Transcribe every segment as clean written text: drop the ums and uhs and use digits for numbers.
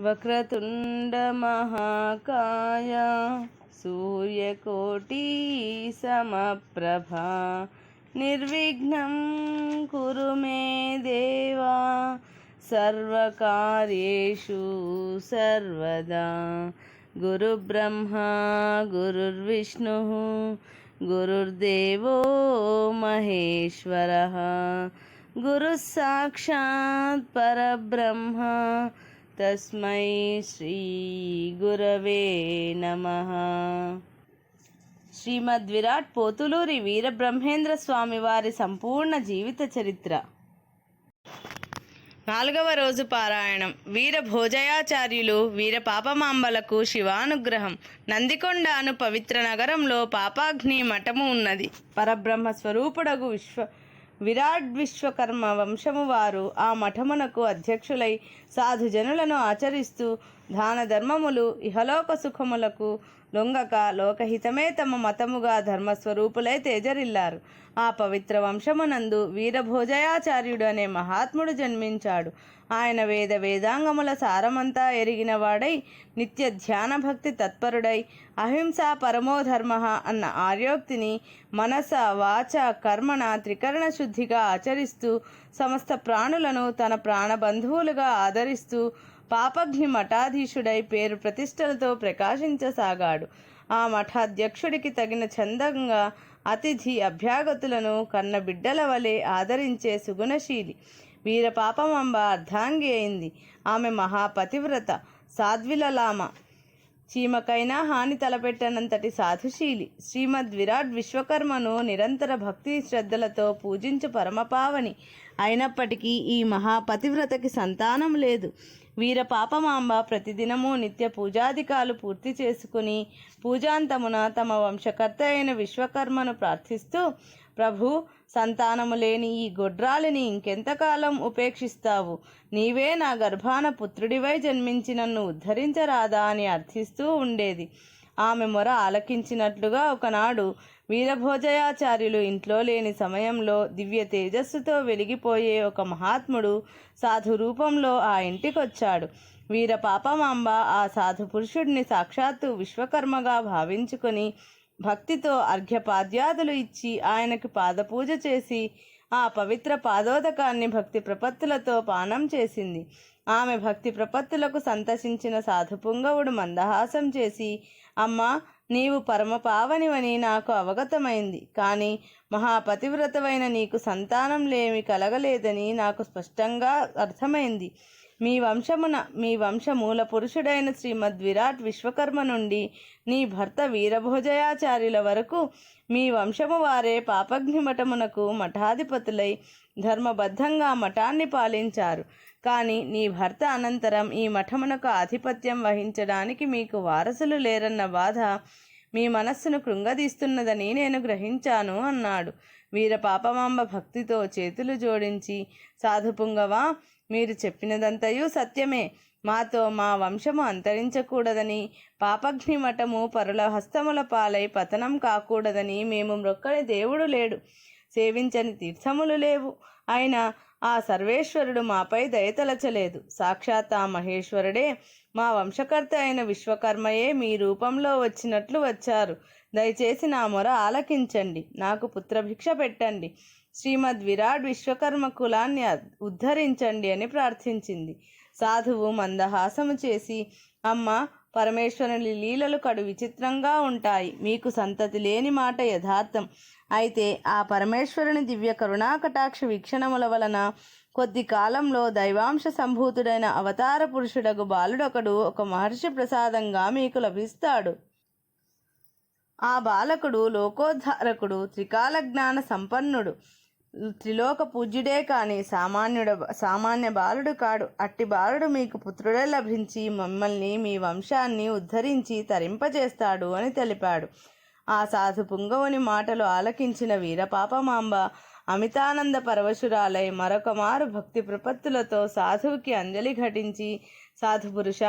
వక్రతుండ మహాకాయ సూర్యకోటి సమప్రభా నిర్విఘ్నం కురు మే దేవా సర్వకార్యేషు సర్వదా. గురుబ్రహ్మా గురుర్విష్ణుః గురుర్దేవో మహేశ్వరః గురుః సాక్షాత్ పరబ్రహ్మ తస్మై శ్రీ గురవే నమః. శ్రీమద్ విరాట్ పోతులూరి వీరబ్రహ్మేంద్ర స్వామి వారి సంపూర్ణ జీవిత చరిత్ర. 4వ రోజు పారాయణం. వీర భోజయాచార్యులు వీర పాపమాంబలకు శివానుగ్రహం. నందికొండ అను పవిత్ర నగరంలో పాపాగ్ని మఠము ఉన్నది. పరబ్రహ్మ స్వరూపుడగు విరాట్ విశ్వకర్మ వంశము వారు ఆ మఠమునకు అధ్యక్షులై సాధుజనులను ఆచరిస్తూ దాన ధర్మములు ఇహలోక సుఖములకు లొంగక లోకహితమే తమ మతముగా ధర్మస్వరూపులై తేజరిల్లారు. ఆ పవిత్ర వంశమునందు వీరభోజయాచార్యుడు అనే మహాత్ముడు జన్మించాడు. ఆయన వేదాంగముల సారమంతా ఎరిగినవాడై నిత్య ధ్యాన భక్తి తత్పరుడై అహింసా పరమోధర్మ అన్న ఆర్యోక్తిని మనస వాచ కర్మణ త్రికరణ శుద్ధిగా ఆచరిస్తూ సమస్త ప్రాణులను తన ప్రాణబంధువులుగా ఆదరిస్తూ పాపగ్ని మఠాధీశుడై పేరు ప్రతిష్టలతో ప్రకాశించసాగాడు. ఆ మఠాధ్యక్షుడికి తగిన చందంగా అతిథి అభ్యాగతులను కన్న బిడ్డల వలె ఆదరించే సుగుణశీలి వీరపాపమాంబ అర్ధాంగి అయింది. ఆమె మహాపతివ్రత, సాధ్విలలామ, చీమకైనా హాని తలపెట్టనంతటి సాధుశీలి. శ్రీమద్ విరాట్ విశ్వకర్మను నిరంతర భక్తి శ్రద్ధలతో పూజించు పరమపావని అయినప్పటికీ ఈ మహాపతివ్రతకి సంతానం లేదు. వీరపాపమాంబ ప్రతిదినము నిత్య పూజాధికాలు పూర్తి చేసుకుని పూజాంతమున తమ వంశకర్త అయిన విశ్వకర్మను ప్రార్థిస్తూ, ప్రభు, సంతానము లేని ఈ గొడ్రాలిని ఇంకెంతకాలం ఉపేక్షిస్తావు? నీవే నా గర్భాన పుత్రుడివై జన్మించి నన్ను ఉద్ధరించరాదా అని అర్థిస్తూ ఉండేది. ఆమె మొర ఆలకించినట్లుగా ఒకనాడు వీరభోజయాచార్యులు ఇంట్లో లేని సమయంలో దివ్య తేజస్సుతో వెలిగిపోయే ఒక మహాత్ముడు సాధు రూపంలో ఆ ఇంటికొచ్చాడు. వీరపాపమాంబ ఆ సాధు పురుషుడిని సాక్షాత్తు విశ్వకర్మగా భావించుకొని భక్తితో అర్ఘ్యపాద్యాదులు ఇచ్చి ఆయనకి పాదపూజ చేసి ఆ పవిత్ర పాదోదకాన్ని భక్తి ప్రపత్తులతో పానం చేసింది. ఆమె భక్తి ప్రపత్తులకు సంతసించిన సాధుపుంగవుడు మందహాసం చేసి, అమ్మా, నీవు పరమపావనివని నాకు అవగతమైంది. కానీ మహాపతివ్రతవైన నీకు సంతానం లేమి కలగలేదని నాకు స్పష్టంగా అర్థమైంది. మీ వంశమూల పురుషుడైన శ్రీమద్ విరాట్ విశ్వకర్మ నుండి నీ భర్త వీరభోజయాచార్యుల వరకు మీ వంశము వారే పాపగ్ని మఠమునకు మఠాధిపతులై ధర్మబద్ధంగా మఠాన్ని పాలించారు. కానీ నీ భర్త అనంతరం ఈ మఠమునకు ఆధిపత్యం వహించడానికి మీకు వారసులు లేరన్న బాధ మీ మనస్సును కృంగదీస్తున్నదని నేను గ్రహించాను అన్నాడు. వీరపాపమాంబ భక్తితో చేతులు జోడించి, సాధుపుంగవా, మీరు చెప్పినదంతయు సత్యమే. మాతో మా వంశము అంతరించకూడదని, పాపగ్ని మఠము పరుల హస్తముల పాలై పతనం కాకూడదని మేము మ్రొక్కని దేవుడు లేడు, సేవించని తీర్థములు లేవు. అయినా ఆ సర్వేశ్వరుడు మాపై దయతలచలేదు. సాక్షాత్ ఆ మహేశ్వరుడే మా వంశకర్త అయిన విశ్వకర్మయే మీ రూపంలో వచ్చినట్లు వచ్చారు. దయచేసి నా మొర ఆలకించండి, నాకు పుత్రభిక్ష పెట్టండి, శ్రీమద్ విరాట్ విశ్వకర్మ కులాన్ని ఉద్ధరించండి అని ప్రార్థించింది. సాధువు మందహాసము చేసి, అమ్మ, పరమేశ్వరుని లీలలు కడు విచిత్రంగా ఉంటాయి. మీకు సంతతి లేని మాట యథార్థం. అయితే ఆ పరమేశ్వరుని దివ్య కరుణాకటాక్ష వీక్షణముల వలన కొద్ది కాలంలో దైవాంశ సంభూతుడైన అవతార పురుషుడగు బాలుడొకడు ఒక మహర్షి ప్రసాదంగా మీకు లభిస్తాడు. ఆ బాలకుడు లోకోద్ధారకుడు, త్రికాల జ్ఞాన సంపన్నుడు, త్రిలోక పూజ్యుడే కాని సామాన్య బాలుడు కాడు. అట్టి బాలుడు మీకు పుత్రుడే లభించి మిమ్మల్ని, మీ వంశాన్ని ఉద్ధరించి తరింపజేస్తాడు అని తెలిపాడు. ఆ సాధు పుంగవుని మాటలు ఆలకించిన వీరపాపమాంబ అమితానంద పరవశురాలై మరొక మారు భక్తి ప్రపత్తులతో సాధువుకి అంజలి ఘటించి, సాధుపురుష,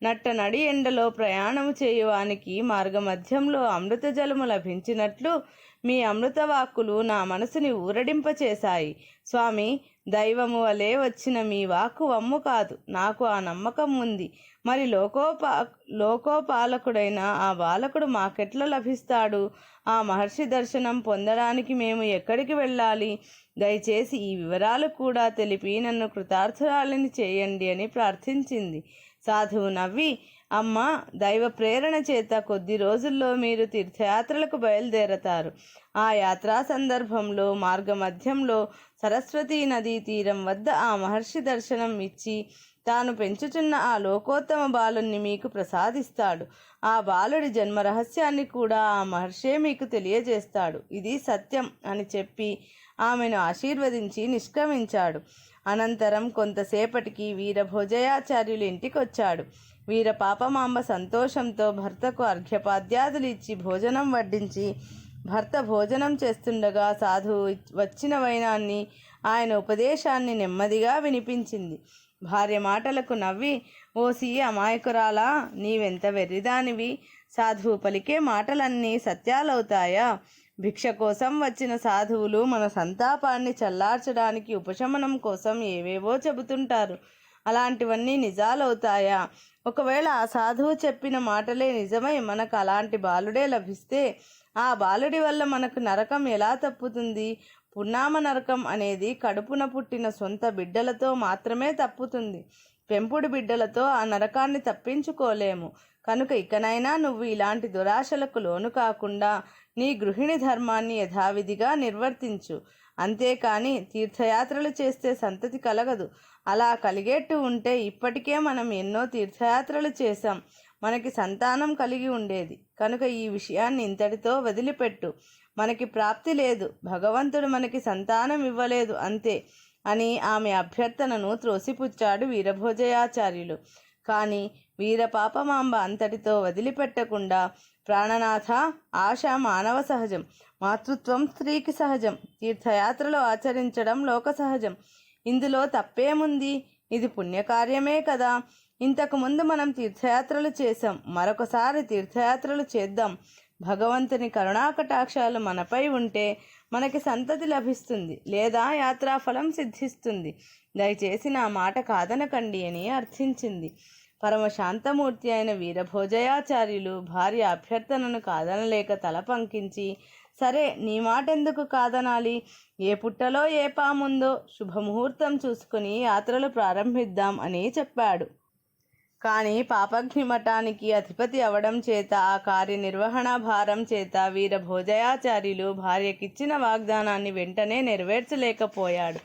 నట్ట నడి ఎండలో ప్రయాణము చేయువానికి మార్గమధ్యంలో అమృత జలము లభించినట్లు మీ అమృతవాక్కులు నా మనసుని ఊరడింపచేశాయి. స్వామి, దైవము వలె వచ్చిన మీ వాక్కు వమ్ము కాదు. నాకు ఆ నమ్మకం ఉంది. మరి లోకోపాలకుడైన ఆ బాలకుడు మాకెట్లా లభిస్తాడు? ఆ మహర్షి దర్శనం పొందడానికి మేము ఎక్కడికి వెళ్ళాలి? దయచేసి ఈ వివరాలు కూడా తెలిపి నన్ను కృతార్థురాలిని చేయండి అని ప్రార్థించింది. సాధువు నవ్వి, అమ్మ, దైవ ప్రేరణ చేత కొద్ది రోజుల్లో మీరు తీర్థయాత్రలకు బయలుదేరతారు. ఆ యాత్రా సందర్భంలో మార్గమధ్యంలో సరస్వతీ నదీ తీరం వద్ద ఆ మహర్షి దర్శనం ఇచ్చి తాను పెంచుచున్న ఆ లోకోత్తమ బాలుణ్ణి మీకు ప్రసాదిస్తాడు. ఆ బాలుడి జన్మ రహస్యాన్ని కూడా ఆ మహర్షే మీకు తెలియజేస్తాడు. ఇది సత్యం అని చెప్పి ఆమెను ఆశీర్వదించి నిష్క్రమించాడు. అనంతరం కొంతసేపటికి వీరభోజయాచార్యులు ఇంటికొచ్చాడు. వీర పాపమాంబ సంతోషంతో భర్తకు అర్ఘ్యపాద్యాదులు ఇచ్చి భోజనం వడ్డించి, భర్త భోజనం చేస్తుండగా సాధువు వచ్చిన వైనాన్ని, ఆయన ఉపదేశాన్ని నెమ్మదిగా వినిపించింది. భార్య మాటలకు నవ్వి, ఓసి అమాయకురాలా, నీవెంత వెర్రిదానివి! సాధువు పలికే మాటలన్నీ సత్యాలవుతాయా? భిక్ష కోసం వచ్చిన సాధువులు మన సంతాపాన్ని చల్లార్చడానికి ఉపశమనం కోసం ఏవేవో చెబుతుంటారు. అలాంటివన్నీ నిజాలవుతాయా? ఒకవేళ ఆ సాధువు చెప్పిన మాటలే నిజమై మనకు అలాంటి బాలుడే లభిస్తే ఆ బాలుడి వల్ల మనకు నరకం ఎలా తప్పుతుంది? పున్నామ నరకం అనేది కడుపున పుట్టిన సొంత బిడ్డలతో మాత్రమే తప్పుతుంది. పెంపుడు బిడ్డలతో ఆ నరకాన్ని తప్పించుకోలేము. కనుక ఇకనైనా నువ్వు ఇలాంటి దురాశలకు లోను కాకుండా నీ గృహిణి ధర్మాన్ని యథావిధిగా నిర్వర్తించు. అంతేకాని తీర్థయాత్రలు చేస్తే సంతతి కలగదు. అలా కలిగేట్టు ఉంటే ఇప్పటికే మనం ఎన్నో తీర్థయాత్రలు చేశాం, మనకి సంతానం కలిగి ఉండేది. కనుక ఈ విషయాన్ని ఇంతటితో వదిలిపెట్టు. మనకి ప్రాప్తి లేదు, భగవంతుడు మనకి సంతానం ఇవ్వలేదు, అంతే అని ఆమె అభ్యర్థనను త్రోసిపుచ్చాడు వీరభోజయాచార్యులు. కానీ వీరపాపమాంబ అంతటితో వదిలిపెట్టకుండా, ప్రాణనాథ, ఆశ మానవ సహజం, మాతృత్వం స్త్రీకి సహజం, తీర్థయాత్రలు ఆచరించడం లోక సహజం, ఇందులో తప్పేముంది? ఇది పుణ్యకార్యమే కదా. ఇంతకుముందు మనం తీర్థయాత్రలు చేశాం, మరొకసారి తీర్థయాత్రలు చేద్దాం. భగవంతుని కరుణాకటాక్షాలు మనపై ఉంటే మనకి సంతతి లభిస్తుంది, లేదా యాత్రాఫలం సిద్ధిస్తుంది. దయచేసి నా మాట కాదనకండి అని అర్థించింది. పరమశాంతమూర్తి అయిన వీరభోజయాచార్యులు భార్య అభ్యర్థనను కాదనలేక తల పంకించి, సరే, నీ మాటెందుకు కాదనాలి? ఏ పుట్టలో ఏ పాముందో శుభముహూర్తం చూసుకుని యాత్రలు ప్రారంభిద్దాం అని చెప్పాడు. కానీ పాపగ్ని మఠానికి అధిపతి అవడం చేత, ఆ కార్యనిర్వహణ భారం చేత వీరభోజయాచార్యులు భార్యకిచ్చిన వాగ్దానాన్ని వెంటనే నెరవేర్చలేకపోయాడు.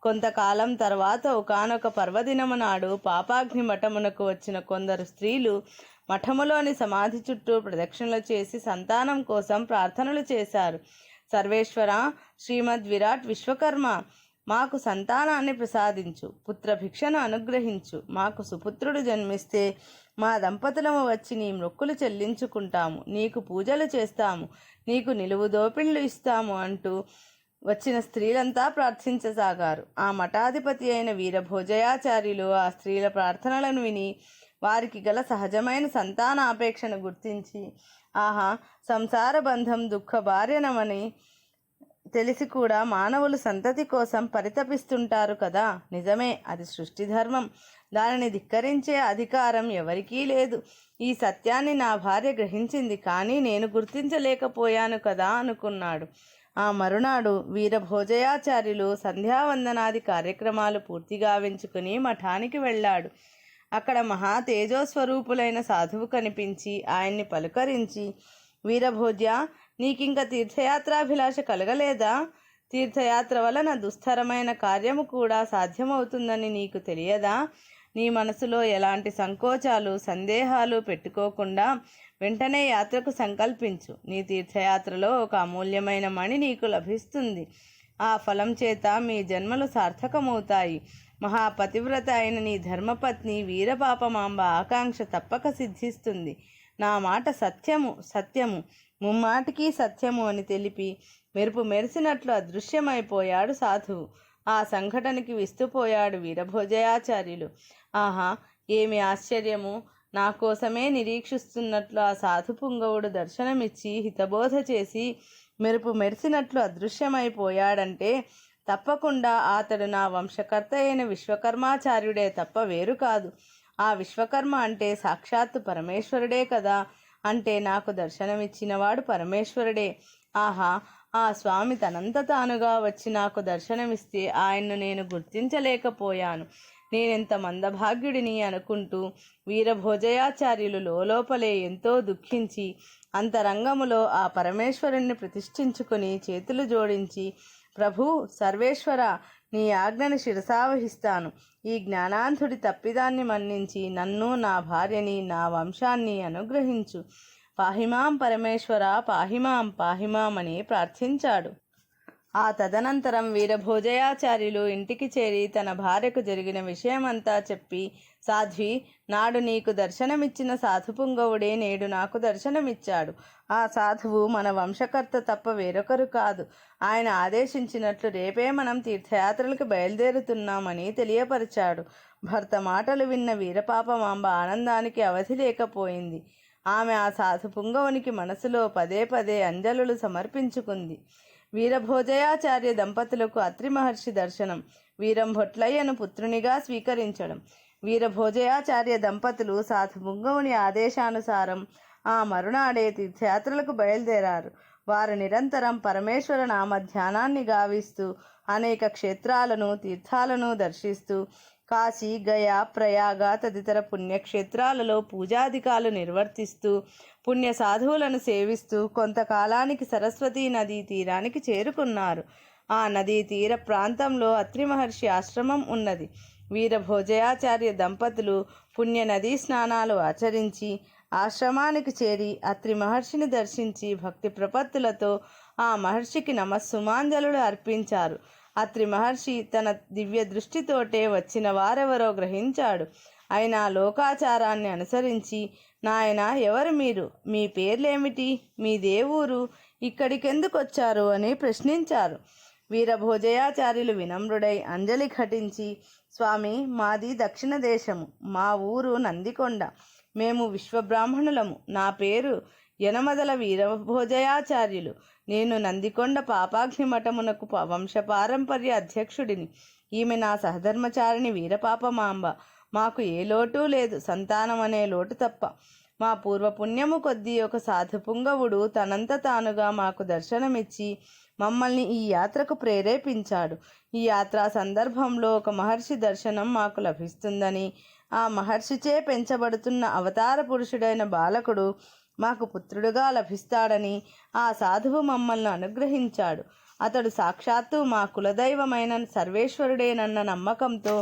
కొంతకాలం తర్వాత ఒకానొక పర్వదినము నాడు పాపాగ్ని మఠమునకు వచ్చిన కొందరు స్త్రీలు మఠములోని సమాధి చుట్టూ ప్రదక్షిణలు చేసి సంతానం కోసం ప్రార్థనలు చేశారు. సర్వేశ్వర, శ్రీమద్ విరాట్ విశ్వకర్మ, మాకు సంతానాన్ని ప్రసాదించు, పుత్రభిక్షను అనుగ్రహించు, మాకు సుపుత్రుడు జన్మిస్తే మా దంపతులము వచ్చి నీ మొక్కులు చెల్లించుకుంటాము, నీకు పూజలు చేస్తాము, నీకు నిలువు దోపిళ్ళు ఇస్తాము అంటూ వచ్చిన స్త్రీలంతా ప్రార్థించసాగారు. ఆ మఠాధిపతి అయిన వీరభోజయాచార్యులు ఆ స్త్రీల ప్రార్థనలను విని వారికి గల సహజమైన సంతానాపేక్షను గుర్తించి, ఆహా, సంసార బంధం దుఃఖభార్యనమని తెలిసి కూడా మానవులు సంతతి కోసం పరితపిస్తుంటారు కదా. నిజమే, అది సృష్టి ధర్మం. దానిని ధిక్కరించే అధికారం ఎవరికీ లేదు. ఈ సత్యాన్ని నా భార్య గ్రహించింది, కానీ నేను గుర్తించలేకపోయాను కదా అనుకున్నాడు. ఆ మరునాడు వీరభోజయాచార్యులు సంధ్యావందనాది కార్యక్రమాలు పూర్తిగా వెంచుకుని మఠానికి వెళ్ళాడు. అక్కడ మహా తేజోస్వరూపులైన సాధువు కనిపించి ఆయన్ని పలుకరించి, వీరభోజ్య, నీకింక తీర్థయాత్రాభిలాష కలగలేదా? తీర్థయాత్ర వలన దుస్తరమైన కార్యము కూడా సాధ్యమవుతుందని నీకు తెలియదా? నీ మనసులో ఎలాంటి సంకోచాలు సందేహాలు పెట్టుకోకుండా వెంటనే యాత్రకు సంకల్పించు. నీ తీర్థయాత్రలో ఒక అమూల్యమైన మణి నీకు లభిస్తుంది. ఆ ఫలం చేత మీ జన్మలు సార్థకమవుతాయి. మహాపతివ్రత అయిన నీ ధర్మపత్ని వీరపాపమాంబ ఆకాంక్ష తప్పక సిద్ధిస్తుంది. నా మాట సత్యము, సత్యము, ముమ్మాటికి సత్యము అని తెలిపి మెరుపు మెరిసినట్లు అదృశ్యమైపోయాడు సాధువు. ఆ సంఘటనకి విస్తుపోయాడు వీరభోజయాచార్యులు. ఆహా, ఏమి ఆశ్చర్యము! నా కోసమే నిరీక్షిస్తున్నట్లు ఆ సాధు పుంగవుడు దర్శనమిచ్చి హితబోధ చేసి మెరుపు మెరిసినట్లు అదృశ్యమైపోయాడంటే తప్పకుండా అతడు నా వంశకర్త అయిన విశ్వకర్మాచార్యుడే తప్ప వేరు కాదు. ఆ విశ్వకర్మ అంటే సాక్షాత్తు పరమేశ్వరుడే కదా. అంటే నాకు దర్శనమిచ్చినవాడు పరమేశ్వరుడే. ఆహా, ఆ స్వామి తనంత తానుగా వచ్చి నాకు దర్శనమిస్తే ఆయన్ను నేను గుర్తించలేకపోయాను. నేనెంత మందభాగ్యుడిని అనుకుంటూ వీరభోజయాచార్యులు లోపలే ఎంతో దుఃఖించి అంతరంగములో ఆ పరమేశ్వరుణ్ణి ప్రతిష్ఠించుకుని చేతులు జోడించి, ప్రభు సర్వేశ్వర, నీ ఆజ్ఞని శిరసావహిస్తాను. ఈ జ్ఞానాంధుడి తప్పిదాన్ని మన్నించి నన్ను, నా భార్యని, నా వంశాన్ని అనుగ్రహించు. పాహిమాం పరమేశ్వర, పాహిమాం పాహిమాం అని ప్రార్థించాడు. ఆ తదనంతరం వీరభోజయాచార్యులు ఇంటికి చేరి తన భార్యకు జరిగిన విషయమంతా చెప్పి, సాధ్వి, నాడు నీకు దర్శనమిచ్చిన సాధుపుంగవుడే నేడు నాకు దర్శనమిచ్చాడు. ఆ సాధువు మన వంశకర్త తప్ప వేరొకరు కాదు. ఆయన ఆదేశించినట్లు రేపే మనం తీర్థయాత్రలకు బయలుదేరుతున్నామని తెలియపరిచాడు. భర్త మాటలు విన్న వీరపాపమాంబ ఆనందానికి అవధి లేకపోయింది. ఆమె ఆ సాధుపుంగవునికి మనసులో పదే పదే అంజలులు సమర్పించుకుంది. వీరభోజయాచార్య దంపతులకు అత్రి మహర్షి దర్శనం, వీరంభొట్లయ్యను పుత్రునిగా స్వీకరించడం. వీరభోజయాచార్య దంపతులు సాధుపుంగవుని ఆదేశానుసారం ఆ మరునాడే తీర్థయాత్రలకు బయలుదేరారు. వారు నిరంతరం పరమేశ్వర నామ ధ్యానాన్ని గావిస్తూ అనేక క్షేత్రాలను, తీర్థాలను దర్శిస్తూ కాశీ, గయా, ప్రయాగ తదితర పుణ్యక్షేత్రాలలో పూజాధికాలు నిర్వర్తిస్తూ పుణ్య సాధువులను సేవిస్తూ కొంతకాలానికి సరస్వతీ నదీ తీరానికి చేరుకున్నారు. ఆ నదీ తీర ప్రాంతంలో అత్రి మహర్షి ఆశ్రమం ఉన్నది. వీరభోజయాచార్య దంపతులు పుణ్య నదీ స్నానాలు ఆచరించి ఆశ్రమానికి చేరి అత్రి మహర్షిని దర్శించి భక్తి ప్రపత్తులతో ఆ మహర్షికి నమస్సుమాంజలులు అర్పించారు. అత్రి మహర్షి తన దివ్య దృష్టితోటే వచ్చిన వారెవరో గ్రహించాడు. అయినా లోకాచారాన్ని అనుసరించి, నాయన, ఎవరు మీరు? మీ పేర్లేమిటి? మీ దేవురు? ఇక్కడికెందుకు వచ్చారు అని ప్రశ్నించారు. వీరభోజయాచార్యులు వినమ్రుడై అంజలి ఘటించి, స్వామి, మాది దక్షిణ దేశము. మా ఊరు నందికొండ. మేము విశ్వబ్రాహ్మణులము. నా పేరు యనమదల వీరభోజయాచార్యులు. నేను నందికొండ పాపాగ్ని మఠమునకు వంశపారంపర్య అధ్యక్షుడిని. ఈమె నా సహధర్మచారిణి వీరపాపమాంబ. మాకు ఏ లోటు లేదు, సంతానం అనే లోటు తప్ప. మా పూర్వపుణ్యము కొద్దీ ఒక సాధుపుంగవుడు తనంత తానుగా మాకు దర్శనమిచ్చి మమ్మల్ని ఈ యాత్రకు ప్రేరేపించాడు. ఈ యాత్రా సందర్భంలో ఒక మహర్షి దర్శనం మాకు లభిస్తుందని, ఆ మహర్షిచే పెంచబడుతున్న అవతార పురుషుడైన బాలకుడు మాకు పుత్రుడుగా లభిస్తాడని ఆ సాధువు మమ్మల్ని అనుగ్రహించాడు. అతడు సాక్షాత్తు మా కులదైవమైన సర్వేశ్వరుడేనన్న నమ్మకంతో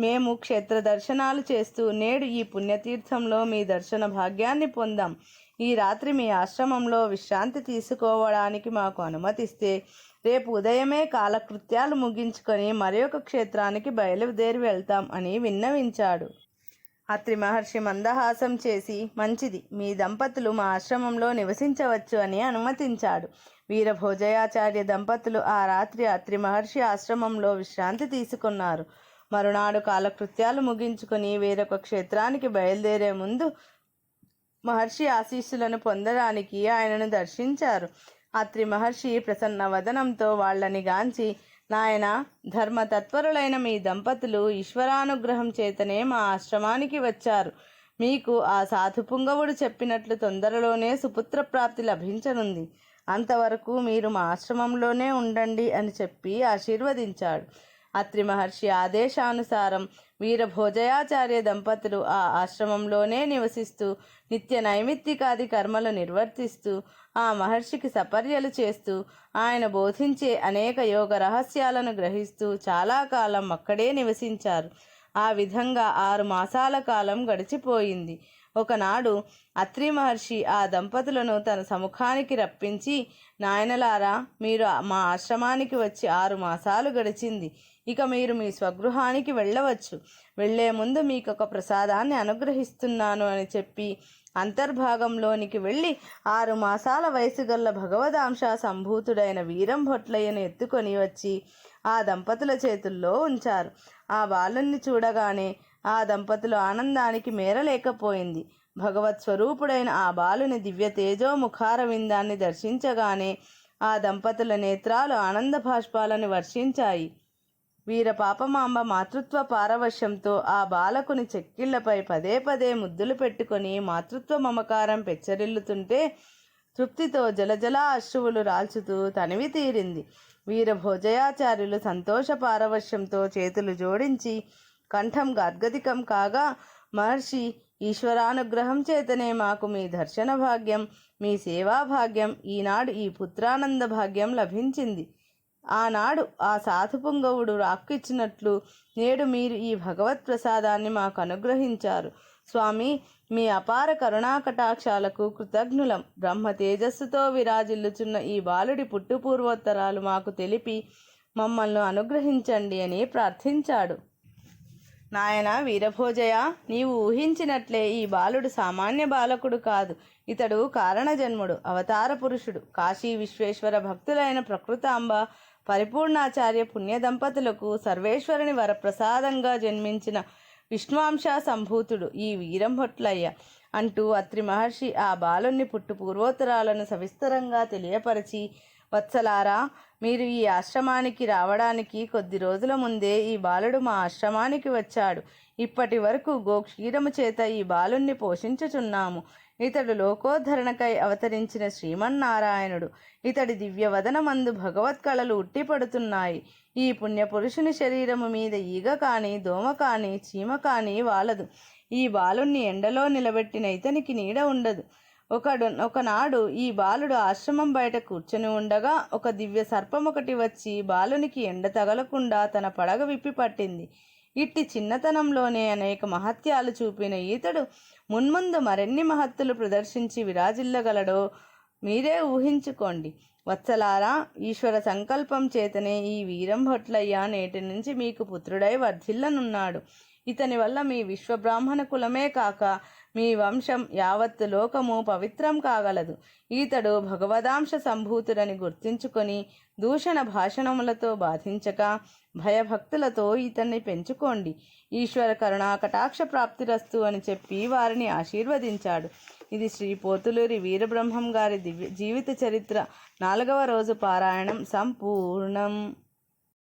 మేము క్షేత్ర దర్శనాలు చేస్తూ నేడు ఈ పుణ్యతీర్థంలో మీ దర్శన భాగ్యాన్ని పొందాం. ఈ రాత్రి మీ ఆశ్రమంలో విశ్రాంతి తీసుకోవడానికి మాకు అనుమతిస్తే రేపు ఉదయమే కాలకృత్యాలు ముగించుకొని మరి ఒక క్షేత్రానికి బయలుదేరి వెళ్తాం అని విన్నవించాడు. అత్రి మహర్షి మందహాసం చేసి, మంచిది, మీ దంపతులు మా ఆశ్రమంలో నివసించవచ్చు అని అనుమతించాడు. వీరభోజయాచార్య దంపతులు ఆ రాత్రి అత్రి మహర్షి ఆశ్రమంలో విశ్రాంతి తీసుకున్నారు. మరునాడు కాలకృత్యాలు ముగించుకొని వేరొక క్షేత్రానికి బయలుదేరే ముందు మహర్షి ఆశీస్సులను పొందడానికి ఆయనను దర్శించారు. అత్రి మహర్షి ప్రసన్న వదనంతో వాళ్ళని గాంచి, నాయన, ధర్మతత్పరులైన మీ దంపతులు ఈశ్వరానుగ్రహం చేతనే మా ఆశ్రమానికి వచ్చారు. మీకు ఆ సాధుపుంగవుడు చెప్పినట్లు తొందరలోనే సుపుత్ర ప్రాప్తి లభించనుంది. అంతవరకు మీరు మా ఆశ్రమంలోనే ఉండండి అని చెప్పి ఆశీర్వదించాడు. అత్రి మహర్షి ఆదేశానుసారం వీరభోజయాచార్య దంపతులు ఆ ఆశ్రమంలోనే నివసిస్తూ నిత్య నైమిత్తికాది కర్మలు నిర్వర్తిస్తూ ఆ మహర్షికి సపర్యలు చేస్తూ ఆయన బోధించే అనేక యోగ రహస్యాలను గ్రహిస్తూ చాలా కాలం అక్కడే నివసించారు. ఆ విధంగా 6 మాసాల కాలం గడిచిపోయింది. ఒకనాడు అత్రి మహర్షి ఆ దంపతులను తన సముఖానికి రప్పించి, నాయనలారా, మీరు మా ఆశ్రమానికి వచ్చి 6 మాసాలు గడిచింది. ఇక మీరు మీ స్వగృహానికి వెళ్ళవచ్చు. వెళ్లే ముందు మీకు ఒక ప్రసాదాన్ని అనుగ్రహిస్తున్నాను అని చెప్పి అంతర్భాగంలోనికి వెళ్ళి 6 మాసాల వయసు గల్ల భగవదాంశ సంభూతుడైన వీరంభొట్లయ్యను ఎత్తుకొని వచ్చి ఆ దంపతుల చేతుల్లో ఉంచారు. ఆ బాలుణ్ణి చూడగానే ఆ దంపతులు ఆనందానికి మేరలేకపోయింది. భగవత్ స్వరూపుడైన ఆ బాలుని దివ్య తేజో ముఖార విందాన్ని దర్శించగానే ఆ దంపతుల నేత్రాలు ఆనంద బాష్పాలను వర్షించాయి. వీర పాపమాంబ మాతృత్వ పారవశ్యంతో ఆ బాలకుని చెక్కిళ్లపై పదే పదే ముద్దులు పెట్టుకొని మాతృత్వ మమకారం పెచ్చరిల్లుతుంటే తృప్తితో జలజల అశ్రువులు రాల్చుతూ తనివి తీరింది. వీరభోజయాచార్యులు సంతోష పారవశ్యంతో చేతులు జోడించి కంఠం గాద్గదికం కాగా, మహర్షి, ఈశ్వరానుగ్రహం చేతనే మాకు మీ దర్శన భాగ్యం, మీ సేవా భాగ్యం, ఈనాడు ఈ పుత్రానంద భాగ్యం లభించింది. ఆనాడు ఆ సాధుపుంగవుడు రాక్కిచ్చినట్లు నేడు మీరు ఈ భగవత్ ప్రసాదాన్ని మాకు అనుగ్రహించారు. స్వామి, మీ అపార కరుణాకటాక్షాలకు కృతజ్ఞులం. బ్రహ్మ తేజస్సుతో విరాజిల్లుచున్న ఈ బాలుడి పుట్టుపూర్వోత్తరాలు మాకు తెలిపి మమ్మల్ని అనుగ్రహించండి అని ప్రార్థించాడు. నాయన వీరభోజయ, నీవు ఊహించినట్లే ఈ బాలుడు సామాన్య బాలకుడు కాదు. ఇతడు కారణజన్ముడు, అవతార పురుషుడు. కాశీ విశ్వేశ్వర భక్తులైన ప్రకృతాంబ, పరిపూర్ణాచార్య పుణ్య దంపతులకు సర్వేశ్వరుని వరప్రసాదంగా జన్మించిన విష్ణువాంశ సంభూతుడు ఈ వీరంభొట్లయ్య అంటూ అత్రి మహర్షి ఆ బాలుని పుట్టు పూర్వోత్తరాలను సవిస్తరంగా తెలియపరిచి, వత్సలారా, మీరు ఈ ఆశ్రమానికి రావడానికి కొద్ది రోజుల ముందే ఈ బాలుడు మా ఆశ్రమానికి వచ్చాడు. ఇప్పటి వరకు గోక్షీరము చేత ఈ బాలుణ్ణి పోషించుచున్నాము. ఇతడు లోకోద్ధరణకై అవతరించిన శ్రీమన్నారాయణుడు. ఇతడి దివ్యవదనమందు భగవత్కళలు ఉట్టిపడుతున్నాయి. ఈ పుణ్యపురుషుని శరీరము మీద ఈగ కానీ, దోమ కానీ, చీమ కానీ వాలదు. ఈ బాలుణ్ణి ఎండలో నిలబెట్టిన ఇతనికి నీడ ఉండదు. ఒకనాడు ఈ బాలుడు ఆశ్రమం బయట కూర్చొని ఉండగా ఒక దివ్య సర్పం ఒకటి వచ్చి బాలునికి ఎండ తగలకుండా తన పడగ విప్పి పట్టింది. ఇట్టి చిన్నతనంలోనే అనేక మహత్యాలు చూపిన ఈతడు మున్ముందు మరెన్ని మహత్తులు ప్రదర్శించి విరాజిల్లగలడో మీరే ఊహించుకోండి. వత్సలారా, ఈశ్వర సంకల్పం చేతనే ఈ వీరంభొట్లయ్య నేటి నుంచి మీకు పుత్రుడై వర్ధిల్లనున్నాడు. ఇతని వల్ల మీ విశ్వబ్రాహ్మణ కులమే కాక మీ వంశం యావత్తు లోకము పవిత్రం కాగలదు. ఈతడు భగవదాంశ సంభూతుడని గుర్తించుకొని దూషణ భాషణములతో బాధించక భయభక్తులతో ఇతన్ని పెంచుకోండి. ఈశ్వర కరుణా కటాక్ష ప్రాప్తిరస్తు అని చెప్పి వారిని ఆశీర్వదించాడు. ఇది శ్రీ పోతులూరి వీరబ్రహ్మం గారి జీవిత చరిత్ర 4వ రోజు పారాయణం సంపూర్ణం.